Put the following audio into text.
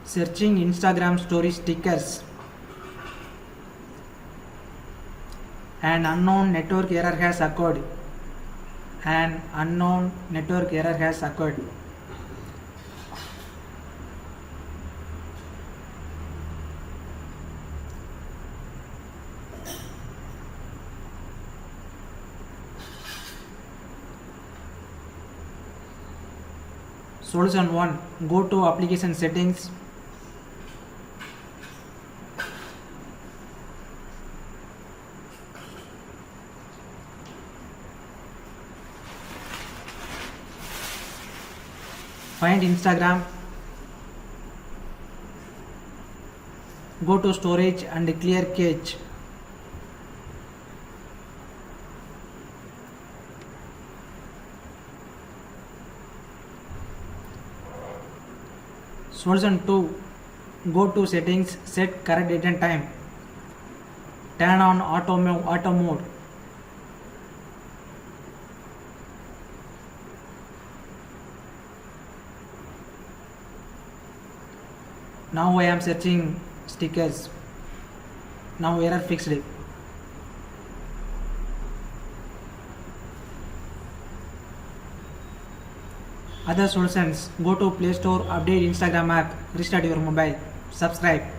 Searching Instagram story stickers. An unknown network error has occurred. An unknown network error has occurred. Solution 1. Go to application settings. Find Instagram. Go to storage and clear cache. Solution 2. Go to settings, set current date and time. Turn on auto mode. Now I am searching stickers. Now error fixed. Other solutions: go to Play Store, update Instagram app, restart your mobile, subscribe.